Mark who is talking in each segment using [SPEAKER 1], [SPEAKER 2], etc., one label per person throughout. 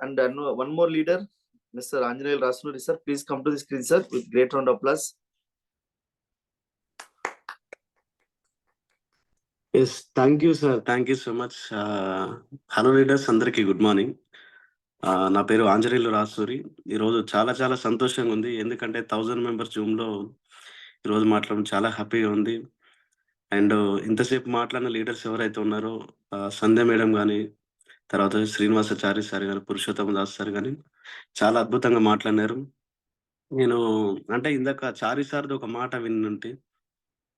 [SPEAKER 1] and one more leader, Mr. Anjaneyulu Rasuri sir. Please come to the screen, sir, with great round of applause.
[SPEAKER 2] Yes, thank you, sir. Thank you so much. Hello leaders, అందరికి good morning. నా పేరు ఆంజనేయులు రాసూరి. ఈరోజు చాలా చాలా సంతోషంగా ఉంది. ఎందుకంటే 1000 members జూమ్లో ఈరోజు మాట్లాడడం చాలా హ్యాపీగా ఉంది. అండ్ ఇంతసేపు మాట్లాడిన లీడర్స్ ఎవరైతే ఉన్నారో సంధ్య మేడం కానీ, తర్వాత శ్రీనివాసాచారి సార్ కానీ, పురుషోత్తమ దాస్ సార్ కానీ చాలా అద్భుతంగా మాట్లాడినారు. నేను అంటే ఇందాక చారి సార్ది ఒక మాట విన్నుంటే,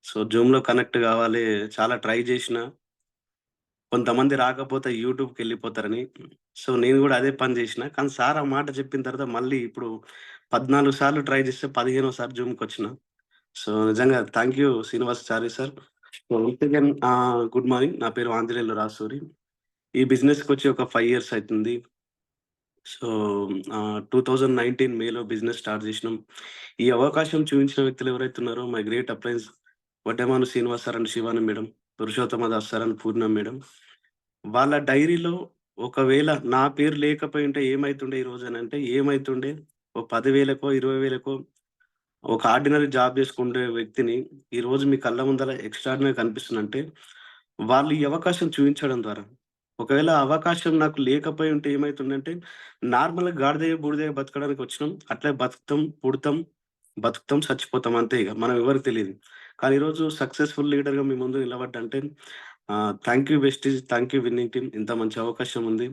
[SPEAKER 2] సో జూమ్లో కనెక్ట్ కావాలి, చాలా ట్రై చేసిన కొంతమంది రాకపోతే యూట్యూబ్కి వెళ్ళిపోతారని. సో నేను కూడా అదే పని చేసిన. కానీ సార్ ఆ మాట చెప్పిన తర్వాత మళ్ళీ ఇప్పుడు 14 సార్లు ట్రై చేస్తే 15వ సారి జూమ్కి వచ్చిన. సో నిజంగా thank you Srinivasachari sir. Once again good morning. నా పేరు ఆంజనేయులు రాసూరి. ఈ బిజినెస్కి వచ్చి ఒక 5 ఇయర్స్ అవుతుంది. సో 2019 మేలో బిజినెస్ స్టార్ట్ చేసినాం. ఈ అవకాశం చూపించిన వ్యక్తులు ఎవరైతే ఉన్నారో my great appliances Vaddemanu Srinivas sir and Shivani madam, Purushottama Das sir and Purna madam. వాళ్ళ డైరీలో ఒకవేళ నా పేరు లేకపోయి ఉంటే ఏమైతుండే ఈరోజు అని అంటే ఏమైతుండే, ఓ 10,000కో 20,000కో ఒక ఆర్డినరీ జాబ్ చేసుకునే వ్యక్తిని ఈరోజు మీ కళ్ళ ముందర ఎక్స్ట్రాడినరీ కనిపిస్తుందంటే వాళ్ళు ఈ అవకాశం చూపించడం ద్వారా. ఒకవేళ అవకాశం నాకు లేకపోయి ఉంటే ఏమైతుందంటే నార్మల్గా గాడిదయ్య బూడిదయ్య బతకడానికి వచ్చినాం, అట్లే బతుకుతాం చచ్చిపోతాం అంతే. ఇక మనం ఎవరికి తెలియదు. కానీ ఈరోజు సక్సెస్ఫుల్ లీడర్గా మీ ముందు నిలబడ్డంటే thank you Vestige, thank you winning team. ఇంత మంచి అవకాశం ఉంది.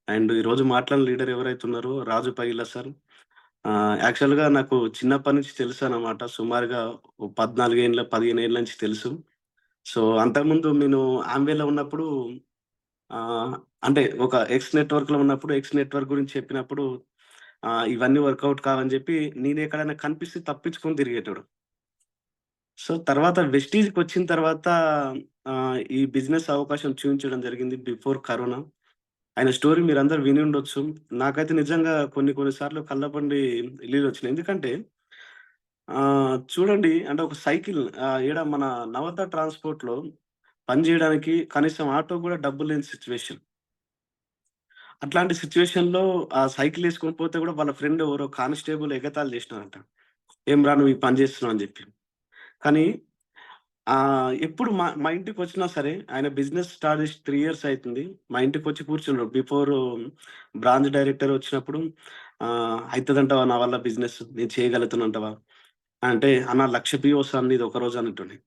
[SPEAKER 2] అండ్ ఈరోజు మాట్లాడిన లీడర్ ఎవరైతే ఉన్నారో రాజు పగిల సార్. యాక్చువల్గా నాకు చిన్నప్పటి నుంచి తెలుసు అన్నమాట. సుమారుగా 14 ఏళ్ళ 15 ఏళ్ళ నుంచి తెలుసు. సో అంతకుముందు నేను ఆంబేలో ఉన్నప్పుడు అంటే ఒక ఎక్స్ నెట్వర్క్లో ఉన్నప్పుడు ఎక్స్ నెట్వర్క్ గురించి చెప్పినప్పుడు ఇవన్నీ వర్కౌట్ కావని చెప్పి నేను ఎక్కడైనా కనిపిస్తే తప్పించుకొని తిరిగేటోడు. సో తర్వాత వెస్టీజ్కి వచ్చిన తర్వాత ఈ బిజినెస్ అవకాశం చూపించడం జరిగింది బిఫోర్ కరోనా. ఆయన స్టోరీ మీరందరూ విని ఉండొచ్చు. నాకైతే నిజంగా కొన్ని సార్లు కళ్ళపండి నీళ్ళు వచ్చినాయి. ఎందుకంటే చూడండి, అంటే ఒక సైకిల్ ఈడ మన నవత ట్రాన్స్పోర్ట్లో పని చేయడానికి కనీసం ఆటో కూడా డబ్బులు లేని సిచ్యువేషన్. అట్లాంటి సిచ్యువేషన్లో ఆ సైకిల్ వేసుకొని పోతే కూడా వాళ్ళ ఫ్రెండ్ ఎవరో కానిస్టేబుల్ ఎగతాళి చేసినారంట, ఏం రా నువ్వు ఈ పని చేస్తున్నావు అని చెప్పి. కానీ ఎప్పుడు మా ఇంటికి వచ్చినా సరే, ఆయన బిజినెస్ స్టార్ట్ చేసి 3 ఇయర్స్ అవుతుంది. మా ఇంటికి వచ్చి కూర్చున్నాడు. బిఫోర్ బ్రాంచ్ డైరెక్టర్ వచ్చినప్పుడు అవుతుందంటావా నా వల్ల బిజినెస్, నేను చేయగలుగుతానంటావా అంటే, అన్న 1,00,000 పీ వస్తాను నీది ఒక రోజు అన్నట్టుండి.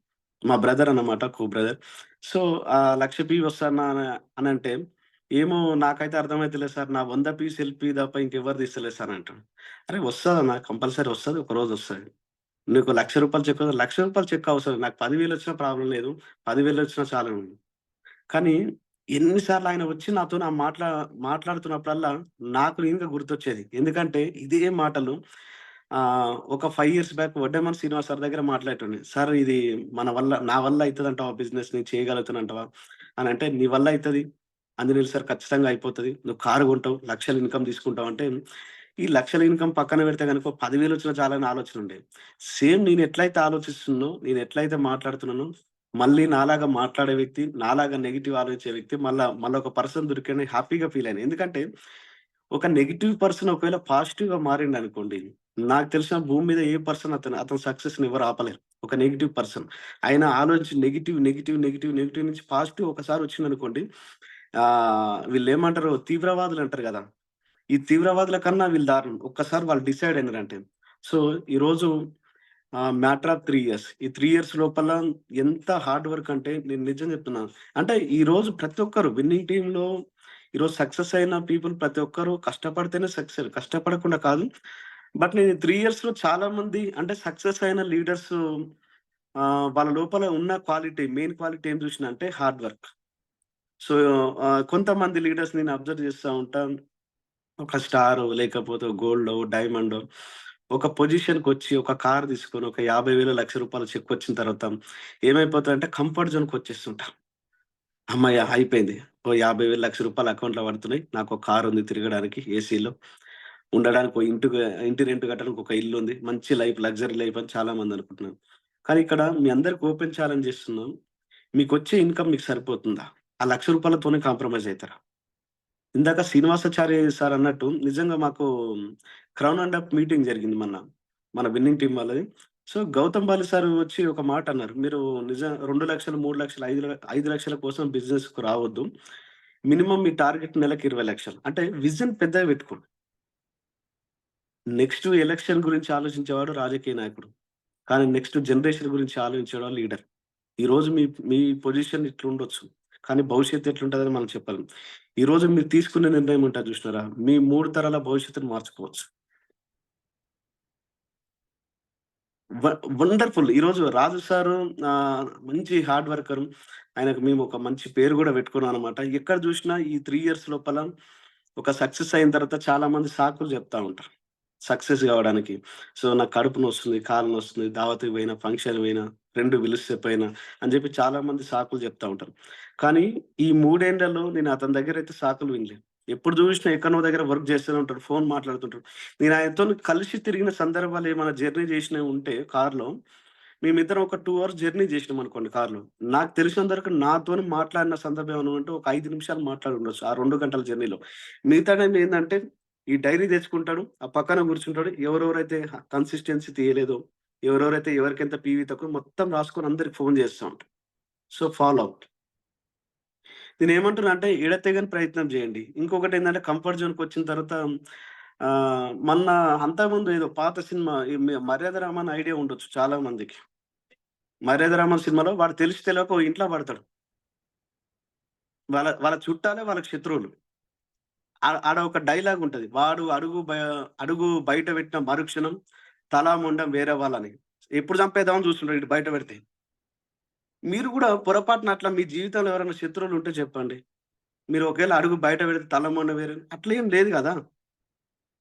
[SPEAKER 2] మా బ్రదర్ అన్నమాట, కో బ్రదర్. సో 1,00,000 పీ వస్తానా అని అంటే, ఏమో నాకైతే అర్థమైతలేదు సార్, నా 100 పీస్ ఎల్పి తప్ప ఇంకెవరు తీస్తలేదు సార్ అంటాడు. అరే వస్తుందన్న, కంపల్సరీ వస్తుంది, ఒక రోజు వస్తుంది. నీకు ₹1,00,000 చెక్, ₹1,00,000 చెక్ అవసరం, నాకు 10,000 వచ్చినా ప్రాబ్లం లేదు, 10,000 వచ్చినా చాలు. కానీ ఎన్నిసార్లు ఆయన వచ్చి నాతో మాట్లాడుతున్నప్పుడల్లా నాకు నేనుగా గుర్తొచ్చేది. ఎందుకంటే ఇదే మాటలు ఒక 5 years back Vaddeman Srinivas sir దగ్గర మాట్లాడేటోడిని. సార్ ఇది నా వల్ల అవుతుందంటావా బిజినెస్, నేను చేయగలుగుతానంటావా అని అంటే, నీ వల్ల అవుతుంది ఆంజనేయులు సార్, ఖచ్చితంగా అయిపోతుంది. నువ్వు కారు కొంటావు, లక్షల ఇన్కమ్ తీసుకుంటావు అంటే, ఈ లక్షల ఇన్కమ్ పక్కన పెడితే కనుక 10,000 వచ్చినా చాలని ఆలోచన ఉండే. సేమ్ నేను ఎట్లయితే ఆలోచిస్తున్నానో, నేను ఎట్లయితే మాట్లాడుతున్నానో, మళ్ళీ నాలాగా మాట్లాడే వ్యక్తి, నాలాగా నెగిటివ్ ఆలోచించే వ్యక్తి మళ్ళీ ఒక పర్సన్ దొరికిన హ్యాపీగా ఫీల్ అయ్యాను. ఎందుకంటే ఒక నెగిటివ్ పర్సన్ ఒకవేళ పాజిటివ్గా మారిండు అనుకోండి, నాకు తెలిసిన భూమి మీద ఏ పర్సన్ అతను సక్సెస్ని ఎవరు ఆపలేరు. ఒక నెగిటివ్ పర్సన్ ఆయన ఆలోచించి నెగిటివ్ నుంచి పాజిటివ్ ఒకసారి వచ్చింది అనుకోండి, వీళ్ళు ఏమంటారు, తీవ్రవాదులు అంటారు కదా, ఈ తీవ్రవాదుల కన్నా వీళ్ళు దారుణం. ఒక్కసారి వాళ్ళు డిసైడ్ అయినారంటే. సో ఈరోజు మ్యాటర్ ఆఫ్ 3 ఇయర్స్, ఈ 3 ఇయర్స్ లోపల ఎంత హార్డ్ వర్క్ అంటే నేను నిజం చెప్తున్నాను. అంటే ఈరోజు ప్రతి ఒక్కరు విన్నింగ్ టీంలో ఈరోజు సక్సెస్ అయిన పీపుల్ ప్రతి ఒక్కరు కష్టపడితేనే సక్సెస్, కష్టపడకుండా కాదు. బట్ నేను 3 ఇయర్స్లో చాలా మంది అంటే సక్సెస్ అయిన లీడర్స్ వాళ్ళ లోపల ఉన్న మెయిన్ క్వాలిటీ ఏం చూసిన అంటే హార్డ్ వర్క్. సో కొంతమంది లీడర్స్ నేను అబ్జర్వ్ చేస్తూ ఉంటాను, ఒక స్టార్ లేకపోతే గోల్డ్ డైమండ్ ఒక పొజిషన్కి వచ్చి ఒక కార్ తీసుకొని ఒక 50,000 ₹1,00,000 చెక్ వచ్చిన తర్వాత ఏమైపోతుందంటే కంఫర్ట్ జోన్కి వచ్చేస్తుంటా. అమ్మాయి అయిపోయింది, ఓ 50,000 ₹1,00,000 అకౌంట్లో పడుతున్నాయి, నాకు ఒక కార్ ఉంది తిరగడానికి, ఏసీలో ఉండడానికి, ఇంటి రెంట్ కట్టడానికి ఒక ఇల్లు ఉంది, మంచి లైఫ్, లగ్జరీ లైఫ్ అని చాలా మంది అనుకుంటున్నారు. కానీ ఇక్కడ మీ అందరికి ఓపెన్ ఛాలెంజ్ చేస్తున్నాం, మీకు వచ్చే ఇన్కమ్ మీకు సరిపోతుందా? ఆ ₹1,00,000తోనే కాంప్రమైజ్ అవుతారా? ఇందాక శ్రీనివాసాచారి సార్ అన్నట్టు నిజంగా మాకు క్రౌన్ అండ్ అప్ మీటింగ్ జరిగింది మొన్న. మన విన్నింగ్ టీమ్ వాళ్ళది. సో, గౌతమ్ బాలి సార్ వచ్చి ఒక మాట అన్నారు. "మీరు 2,00,000, 3,00,000, 5,00,000 కోసం బిజినెస్‌కు రావద్దు. మినిమమ్ మీ టార్గెట్ నెలకి 20,00,000." అంటే విజన్ పెద్దగా పెట్టుకోండి. నెక్స్ట్ ఎలక్షన్ గురించి ఆలోచించేవాడు రాజకీయ నాయకుడు. కానీ నెక్స్ట్ జనరేషన్ గురించి ఆలోచించేవాడు లీడర్. ఈరోజు మీ మీ పొజిషన్ ఇట్లుండొచ్చు. కానీ భవిష్యత్తు ఎట్లుంటదని మనం చెప్పలేం. ఈరోజు మీరు తీసుకునే నిర్ణయం ఉంటది చూసినారా? మీ 3 తరాల భవిష్యత్తుని మార్చుకోవచ్చు. వ వండర్‌ఫుల్. ఈరోజు రాజు సారు మంచి హార్డ్ వర్కరు. ఆయనకు మేము ఒక మంచి పేరు గూడా పెట్టుకున్నామనమాట. ఎక్కడ చూసినా ఈ 3 ఇయర్స్ లోపల ఒక సక్సెస్ అయిన తర్వాత చాలా మంది సాకులు చెప్తా ఉంటారు. సక్సెస్ కావడానికి. సో, నాకు కడుపు నొస్తుంది, కాలు నొస్తుంది, దావత్‌కి పోయినా, ఫంక్షన్‌కి పోయినా, ఫ్రెండ్ పిలిస్తే పోయినా అని చెప్పి చాలా మంది సాకులు చెప్తా ఉంటారు. కానీ ఈ 3 ఏండ్లలో నేను అతని దగ్గరైతే సాకులు వినలే. ఎప్పుడు చూసినా ఎక్కడనో దగ్గర వర్క్ చేస్తూనే ఉంటాడు. ఫోన్ మాట్లాడుతుంటాడు. నేను ఆయనతోని కలిసి తిరిగిన సందర్భాలు ఏమైనా జర్నీ చేసినవి ఉంటే కార్‌లో, మేమిద్దరం ఒక 2 అవర్స్ జర్నీ చేసినామనుకోండి కార్‌లో. నాకు తెలిసినంత వరకు నాతోని మాట్లాడిన సందర్భం ఏమైనా ఉంటే ఒక 5 నిమిషాలు మాట్లాడి ఉండొచ్చు. ఆ 2 గంటల జర్నీలో. మిగతా టైంలో ఏందంటే ఈ డైరీ తెచ్చుకుంటాడు. ఆ పక్కన కూర్చుంటాడు. ఎవరెవరైతే కన్సిస్టెన్సీ తీయలేదో, ఎవరెవరైతే ఎవరికెంత పీవీ తక్కువ మొత్తం రాసుకొని అందరికి ఫోన్ చేస్తా ఉంటాడు. So, follow out. నేనేమంటున్నా అంటే ఎడతెగని ప్రయత్నం చేయండి. ఇంకొకటేందంటే కంఫర్ట్ జోన్‌కొచ్చిన తర్వాత మొన్న అంతకుముందు ఏదో పాత సినిమా ఈ 'మర్యాద రామ' అని ఐడియా ఉండొచ్చు చాలా మందికి. 'మర్యాద రామ' సినిమాలో వాడు తెలిసి తెలవక ఓ ఇంట్లో పడతాడు. వాళ్ళ వాళ్ళ చుట్టాలే వాళ్ళకి శత్రువులు. ఆడ ఒక డైలాగ్ ఉంటది. వాడు అడుగు బయట పెట్టిన మరుక్షణం తల మొండం వేరే వాళ్ళని. ఎప్పుడు చంపేద్దామని చూస్తుంటాడు ఇటు బయట పెడితే. మీరు గూడా పొరపాటున అట్లా మీ జీవితంలో ఎవరైనా శత్రువులు ఉంటే చెప్పండి. మీరు ఒకవేళ అడుగు బయట పెడితే తల మొండం వేరే అట్లేం లేదు గదా!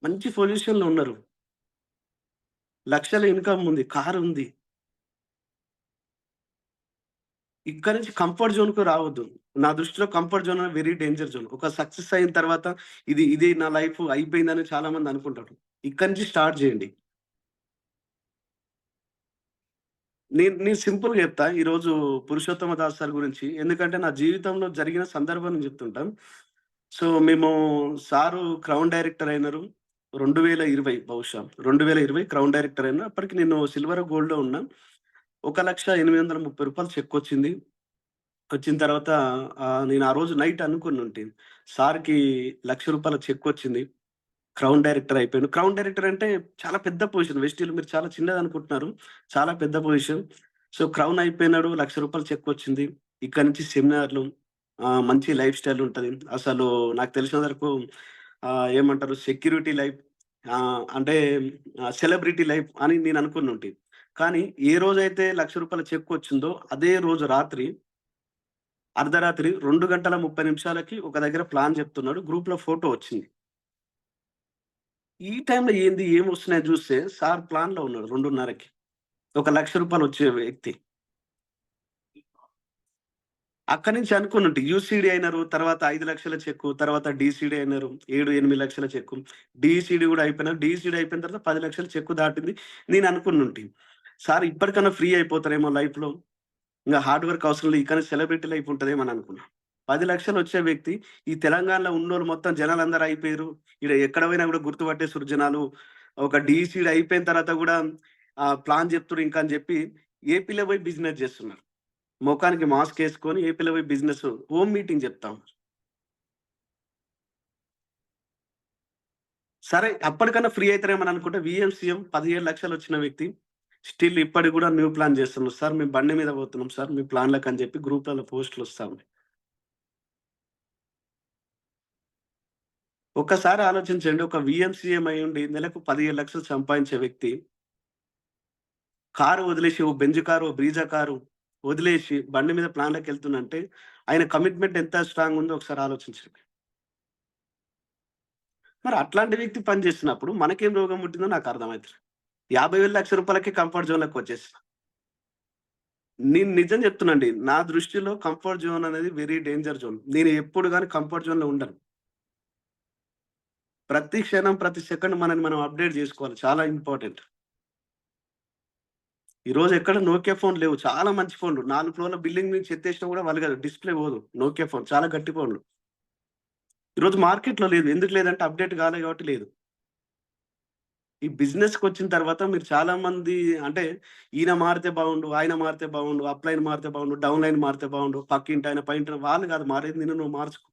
[SPEAKER 2] మంచి పొజిషన్‌లో ఉన్నారు. లక్షల ఇన్‌కమ్ ఉంది. కారుంది. ఇక్కడి నుంచి కంఫర్ట్ జోన్‌కి రావద్దు. నా దృష్టిలో comfort zone very danger zone. ఒక సక్సెస్ అయిన తర్వాత ఇది నా లైఫ్ అయిపోయిందని చాలా మంది అనుకుంటారు. ఇక్కడి నుంచి స్టార్ట్ చేయండి. నేను సింపుల్‌గా చెప్తా. ఈరోజు 'పురుషోత్తమ దాస్' సార్ గురించి. ఎందుకంటే నా జీవితంలో జరిగిన సందర్భం నేను చెప్తుంటా. సో, మేము సారు క్రౌన్ డైరెక్టర్ అయినారు. 2020 బహుశా. 2020 క్రౌన్ డైరెక్టర్ అయినా. అప్పటికి నేను సిల్వరో, గోల్డో ఉన్నా. రూ. 1,830 చెక్కొచ్చింది. వచ్చిన తర్వాత నేను ఆ రోజు నైట్ అనుకునుంటి. సార్‌కి రూ. 1,00,000 చెక్కొచ్చింది. క్రౌన్ డైరెక్టర్ అయిపోయాను. క్రౌన్ డైరెక్టర్ అంటే చాలా పెద్ద పొజిషన్. వెస్టిల్‌లో మీరు చాలా చిన్నదనుకుంటున్నారు. చాలా పెద్ద పొజిషన్. సో, క్రౌన్ అయిపోయినాడు. రూ. 1,00,000 చెక్కొచ్చింది. ఇక్కడి నుంచి సెమినార్‌లు మంచి లైఫ్ స్టైల్ ఉంటది. అసలు నాకు తెలిసినంత వరకు ఏమంటారు సెక్యూరిటీ లైఫ్ అంటే సెలబ్రిటీ లైఫ్ అని నేను అనుకునుంటి. కానీ ఏ రోజైతే రూ. 1,00,000 చెక్కొచ్చిందో అదే రోజు రాత్రి అర్ధరాత్రి 2 గంటల 30 నిమిషాలకి ఒక దగ్గర ప్లాన్ చెప్తున్నాడు. గ్రూప్‌లో ఫోటో వచ్చింది. ఈ టైంలో ఏంది ఏమొస్తున్నాయని చూస్తే సార్ ప్లాన్‌లో ఉన్నాడు 2:30కి. ఒక రూ. 1,00,000 వచ్చే వ్యక్తి. అక్కడి నుంచి అనుకునుంటి యూసీడీ అయినారు. తర్వాత 5,00,000 చెక్కు. తర్వాత డీసీడీ అయినారు. 7, 8 లక్షల చెక్కు. డీసీడీ గూడా అయిపోయినారు. డీసీడీ అయిపోయిన తర్వాత 10,00,000 చెక్కు దాటింది. నేను అనుకునుంటి. సార్ ఇప్పటికన్నా ఫ్రీ అయిపోతారేమో లైఫ్‌లో. ఇంగ హార్డ్ వర్క్ అవసరం లేదు. ఇకనే సెలబ్రిటీ లైఫ్ ఉంటదేమో అని అనుకున్నా. 10,00,000 వచ్చే వ్యక్తి ఈ తెలంగాణలో ఉన్నోళ్ళు మొత్తం జనాలందరూ అయిపోయిర్రు. ఈడ ఎక్కడ పోయినా గూడా గుర్తుపట్టేస్తుర్రు జనాలు. ఒక డీసీడీ అయిపోయిన తర్వాత గూడా ప్లాన్ చెప్తుర్రు ఇంకా అని జెప్పి ఏపీలో పోయి బిజినెస్ జేస్తున్నారు. మొఖానికి మాస్కేసుకొని ఏపీలో పోయి బిజినెస్ హోమ్ మీటింగ్ చెప్తాం. సరే అప్పటికన్నా ఫ్రీ అయితారేమో అని అనుకుంటే వీఎంసీఎం 17,00,000 వచ్చిన వ్యక్తి స్టిల్ ఇప్పటికి గూడా న్యూ ప్లాన్ చేస్తున్నారు. సార్ మేము బండి మీద పోతున్నాం సార్ మీ ప్లాన్‌లకని జెప్పి గ్రూప్‌లలో పోస్ట్‌లు వస్తా ఉన్నాయి. ఒక్కసారి ఆలోచించండి. ఒక వీఎంసీఎం అయ్యుండి నెలకు 17,00,000 సంపాదించే వ్యక్తి, కారు వదిలేసి ఓ బెంజ్ కారు, ఓ బ్రీజా కారు వదిలేసి బండి మీద ప్లాన్‌లకెళ్తుండంటే, ఆయన కమిట్మెంట్ ఎంత స్ట్రాంగ్ ఉందో ఒకసారి ఆలోచించండి. మరి అట్లాంటి వ్యక్తి పని చేస్తున్నప్పుడు మనకేం రోగం పుట్టిందో నాకు అర్థమైతలే. 50,000 1,00,000 కంఫర్ట్ జోన్‌లోకి వచ్చేసా. నేను నిజం చెప్తున్నానండి. నా దృష్టిలో కంఫర్ట్ జోన్ అనేది వెరీ డేంజర్ జోన్. నేను ఎప్పుడు గాని కంఫర్ట్ జోన్‌లో ఉండను. ప్రతి క్షణం, ప్రతి సెకండ్ మనల్ని మనం అప్‌డేట్ జేసుకోవాలి. చాలా ఇంపార్టెంట్. ఈరోజు ఎక్కడ నోకియా ఫోన్‌లు లేవు. చాలా మంచి ఫోన్‌లు. 4 ఫ్లోర్‌ల బిల్డింగ్ నుంచి ఎత్తేసినా గూడా వలగదు. డిస్‌ప్లే పోదు. నోకియా ఫోన్ చాలా గట్టి ఫోన్‌లు. ఈరోజు మార్కెట్‌లో లేదు. ఎందుకు లేదంటే అప్‌డేట్ కాలే కాబట్టి లేదు. ఈ బిజినెస్‌కొచ్చిన తర్వాత మీరు చాలా మంది అంటే ఈయన మారితే బాగుండు, ఆయన మారితే బాగుండు, అప్‌లైన్ మారితే బాగుండు, డౌన్‌లైన్ మారితే బాగుండు, పక్కింటాయన, పైంటాయన వాళ్ళు కాదు మారేది నిన్ను నువ్వు మార్చుకో.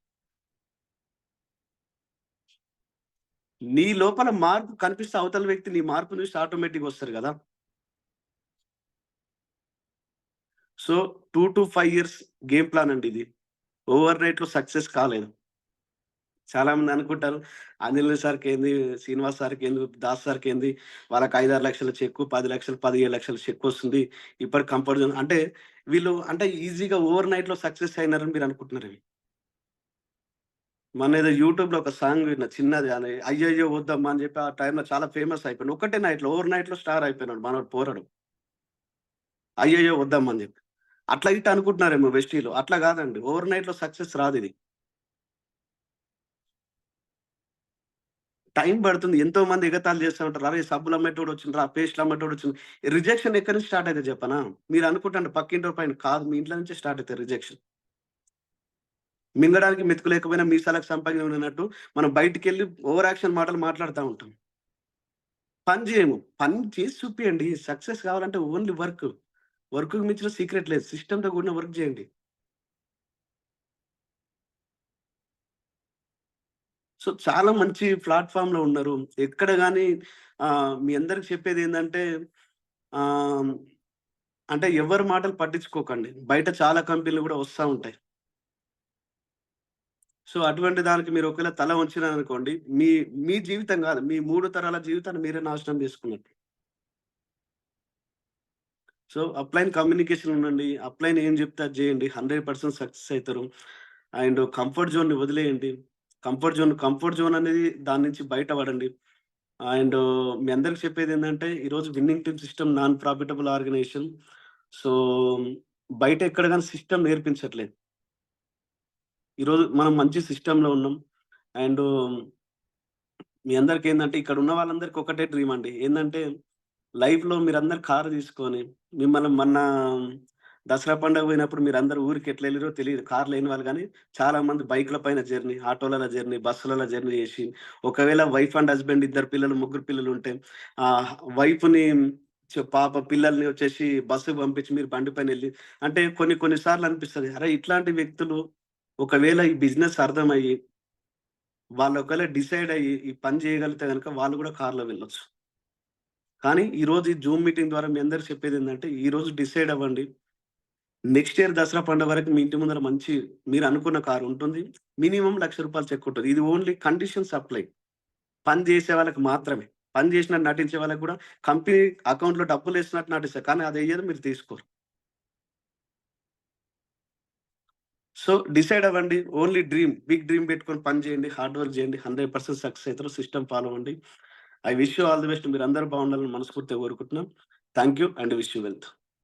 [SPEAKER 2] నీ లోపల మార్పు కనిపిస్తే అవతల వ్యక్తి నీ మార్పు చూసి ఆటోమేటిక్‌గా వస్తారు గదా! సో 2-5 ఇయర్స్ గేమ్ ప్లాన్ అండి ఇది. ఓవర్ నైట్‌లో సక్సెస్ కాలేదు. చాలామంది అనుకుంటారు ఆంజనేయులు సార్‌కేంది, శ్రీనివాస్ సార్‌కేంది, దాస్ సార్‌కేంది వాళ్ళకి 5, 6 లక్షల చెక్కు, 10 లక్షలు, 15 లక్షల చెక్కొస్తుంది. ఇప్పటి కంఫర్ట్ జోన్ అంటే వీళ్ళు అంటే ఈజీగా ఓవర్ నైట్‌లో సక్సెస్ అయినారని మీరు అనుకుంటున్నారేమో. మొన్న ఏదో యూట్యూబ్‌లో ఒక సాంగ్ విన్నా చిన్నది అని 'అయ్యయ్యో వద్దమ్మా' అని చెప్పి ఆ టైంలో చాలా ఫేమస్ అయిపోయిండు. ఒక్కటే నైట్‌లో ఓవర్ నైట్‌లో స్టార్ అయిపోయినాడు మనోడు పోరడు. 'అయ్యయ్యో వద్దమ్మా' అని చెప్పి. అట్లా ఇట్లా అనుకుంటున్నారేమో వెస్టీలు. అట్లా కాదండి. ఓవర్ నైట్‌లో సక్సెస్ రాదిది. టైం పడుతుంది. ఎంతో మంది ఎగతాళి చేస్తా ఉంటారు. అరే! సబ్బులు అమ్మేటోడు వచ్చిండ్రా, పేస్టులు అమ్మేటోడు వచ్చిండు. రిజెక్షన్ ఎక్కడి నుంచి స్టార్ట్ అయితది చెప్పనా? మీరు అనుకుంటాండ్రు పక్కింటోడి పైన కాదు మీ ఇంట్లో నుంచే స్టార్ట్ అయితది రిజెక్షన్. మింగడానికి మెతుకు లేకపోయినా మీసాలకు సంపంగి ఉన్నట్టు మనం బయటికెళ్ళి ఓవర్ యాక్షన్ మాటలు మాట్లాడుతా ఉంటాం. పని చేయము. పని చేసి చూపియండి. సక్సెస్ కావాలంటే ఓన్లీ వర్క్. వర్క్‌కి మించిన సీక్రెట్ లేదు. సిస్టమ్‌తో కూడిన వర్క్ చేయండి. సో, చాలా మంచి ప్లాట్‌ఫార్మ్‌లో ఉన్నారు. ఎక్కడ గాని మీ అందరికి చెప్పేదేందంటే ఆహ్, అంటే ఎవరి మాటలు పట్టించుకోకండి. బయట చాలా కంపెనీలు గూడా వస్తా ఉంటాయి. సో, అటువంటి దానికి మీరు ఒకవేళ తల వంచినారనుకోండి, మీ మీ జీవితం గాదు. మీ 3 తరాల జీవితాన్ని మీరే నాశనం చేసుకున్నట్టు. సో, అప్‌లైన్ కమ్యూనికేషన్ ఉండండి. అప్‌లైన్ ఏం చెప్తే అది జేయండి. 100% సక్సెస్ అయితారు. అండ్ కంఫర్ట్ జోన్‌ని వదిలేయండి. కంఫర్ట్ జోన్ అనేది దాని నుంచి బయట పడండి. అండ్ మీ అందరికి చెప్పేదేందంటే, ఈరోజు winning team system non profitable organisation. So, బయట ఎక్కడ గాని సిస్టమ్ నేర్పించట్లేదు. ఈరోజు మనం మంచి సిస్టమ్‌లో ఉన్నాం. అండ్ మీ అందరికేందంటే ఇక్కడున్న వాళ్ళందరికి ఒకటే డ్రీమ్ అండి. ఏందంటే లైఫ్‌లో మీరందరూ కారు తీసుకొని మిమ్మల్ని మొన్న దసరా పండగ పోయినప్పుడు మీరందరూ ఊరికి ఎట్లా ఎళ్లిరో తెలీదు. కార్ లేని వాళ్ళు గానీ, చాలా మంది బైక్‌ల పైన జర్నీ, ఆటోలలో జర్నీ, బస్సులలో జర్నీ చేసి, ఒకవేళ వైఫ్ అండ్ హస్బెండ్ ఇద్దరు పిల్లలు, ముగ్గురు పిల్లలుంటే వైఫ్‌ని పాప పిల్లల్ని వచ్చేసి బస్సుకి పంపించి మీరు బండి పైనెళ్లి అంటే కొన్ని కొన్ని సార్లు అనిపిస్తది. అరే! ఇట్లాంటి వ్యక్తులు ఒకవేళ ఈ బిజినెస్ అర్థమయ్యి, వాళ్ళు ఒకవేళ డిసైడ్ అయ్యి ఈ పని చేయగలిగితే గనుక వాళ్ళు కూడా కార్‌లో వెళ్ళొచ్చు. కానీ ఈరోజు ఈ జూమ్ మీటింగ్ ద్వారా మీ అందరికి చెప్పేదేందంటే, ఈరోజు డిసైడ్ అవ్వండి. నెక్స్ట్ ఇయర్ దసరా పండుగ వరకు మీ ఇంటి ముందర మంచి మీరనుకున్న కారు ఉంటుంది. మినిమమ్ రూ. 1,00,000 చెక్ ఉంటది. ఇది ఓన్లీ కండిషన్స్ అప్లై. పని చేసే వాళ్ళకి మాత్రమే. పని చేసినట్టు నటించే వాళ్ళకి కూడా కంపెనీ అకౌంట్‌లో డబ్బులేసినట్టు నటిస్తారు. కానీ అదెయ్యదు మీరు తీసుకోరు. సో, డిసైడ్ అవ్వండి. Only dream. బిగ్ డ్రీమ్ పెట్టుకొని పని చేయండి. హార్డ్ వర్క్ చేయండి. 100% సక్సెస్ అయితారు. సిస్టమ్ ఫాలో అవ్వండి. I wish you all the best. మీరందరూ బాగుండాలని మనస్ఫూర్తిగా కోరుకుంటున్నాం. Thank you and wish you wealth.